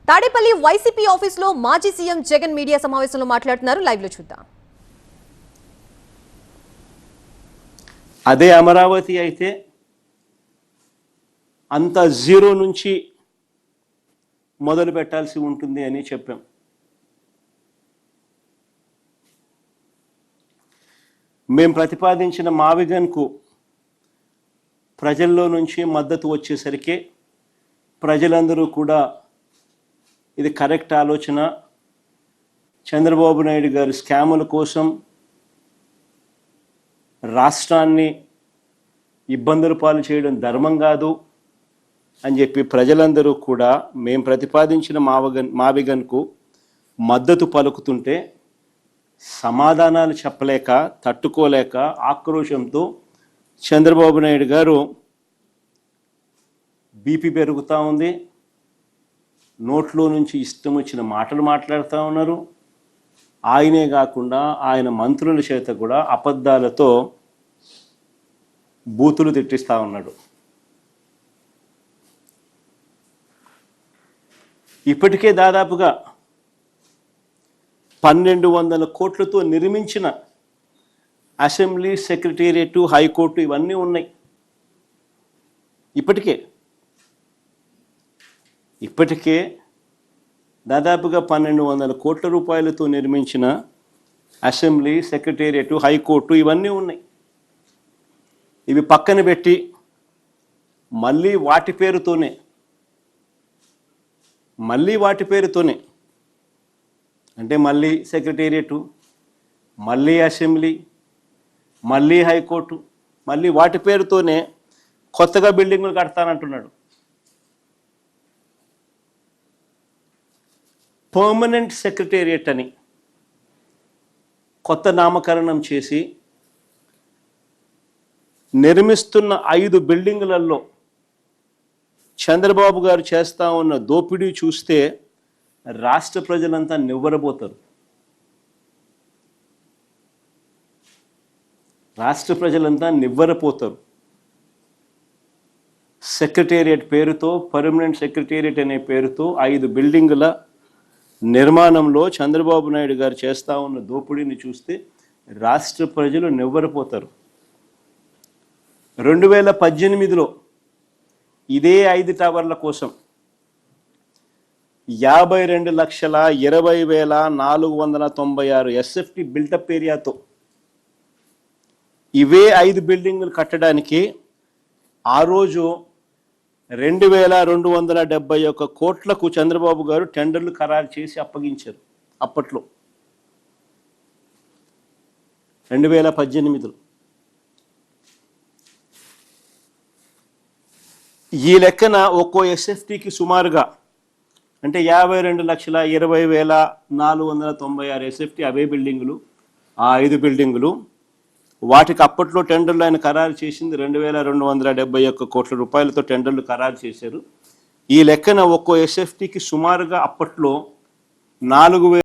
Tadepalli YCP ఆఫీసులో మాజీ CM Jagan media సమావేశంలో మాట్లాడుతున్నారు. లైవ్ లో చూద్దాం. అదే అమరావతి అయితే అంత జీరో నుంచి మొదలు పెట్టాల్సి ఉంటుంది అని చెప్పాం. మేము ప్రతిపాదించిన మావిగన్కు ప్రజల్లో నుంచి మద్దతు వచ్చేసరికి ప్రజలందరూ కూడా ఇది కరెక్ట్ ఆలోచన, చంద్రబాబు నాయుడు గారి స్కాముల కోసం రాష్ట్రాన్ని ఇబ్బందుల పాలు చేయడం ధర్మం కాదు అని చెప్పి ప్రజలందరూ కూడా మేము ప్రతిపాదించిన మావిగన్కు మద్దతు పలుకుతుంటే సమాధానాలు చెప్పలేక, తట్టుకోలేక ఆక్రోశంతో చంద్రబాబు నాయుడు గారు బీపీ పెరుగుతూ ఉంది, నోట్లో నుంచి ఇష్టం వచ్చిన మాటలు మాట్లాడుతూ ఉన్నారు. ఆయనే కాకుండా ఆయన మంత్రుల చేత కూడా అబద్ధాలతో బూతులు తిట్టిస్తూ ఉన్నాడు. ఇప్పటికే దాదాపుగా 1200 కోట్లతో నిర్మించిన అసెంబ్లీ, సెక్రటేరియట్, హైకోర్టు ఇవన్నీ ఉన్నాయి. ఇప్పటికే దాదాపుగా 1200 కోట్ల రూపాయలతో నిర్మించిన అసెంబ్లీ, సెక్రటేరియట్, హైకోర్టు ఇవన్నీ ఉన్నాయి. ఇవి పక్కన పెట్టి మళ్ళీ వాటి పేరుతోనే అంటే మళ్ళీ సెక్రటేరియట్, మళ్ళీ అసెంబ్లీ, మళ్ళీ హైకోర్టు, మళ్ళీ వాటి పేరుతోనే కొత్తగా బిల్డింగులు కడతానంటున్నాడు. పర్మనెంట్ సెక్రటేరియట్ అని కొత్త నామకరణం చేసి నిర్మిస్తున్న 5 బిల్డింగులలో చంద్రబాబు గారు చేస్తూ ఉన్న దోపిడీ చూస్తే రాష్ట్ర ప్రజలంతా నివ్వరబోతారు. సెక్రటేరియట్ పేరుతో, పర్మనెంట్ సెక్రటేరియట్ అనే పేరుతో 5 బిల్డింగుల నిర్మాణంలో చంద్రబాబు నాయుడు గారు చేస్తూ ఉన్న దోపిడీని చూస్తే రాష్ట్ర ప్రజలు నివ్వరపోతారు. 2018లో ఇదే 5 టవర్ల కోసం 52,20,496 ఎస్ఎఫ్టీ బిల్టప్ ఏరియాతో ఇవే 5 బిల్డింగులు కట్టడానికి ఆ రోజు 2,271 కోట్లకు చంద్రబాబు గారు టెండర్లు ఖరారు చేసి అప్పగించారు. అప్పట్లో 2018లో ఈ లెక్కన ఒక్కో ఎస్ఎఫ్టీకి సుమారుగా అంటే 52,20,496 ఎస్ఎఫ్టీ అవే బిల్డింగులు, ఆ 5 బిల్డింగులు. వాటికి అప్పట్లో టెండర్లు ఆయన ఖరారు చేసింది 2,271 కోట్ల రూపాయలతో టెండర్లు ఖరారు చేశారు. ఈ లెక్కన ఒక్కో ఎస్ఎఫ్టీకి సుమారుగా అప్పట్లో 4,000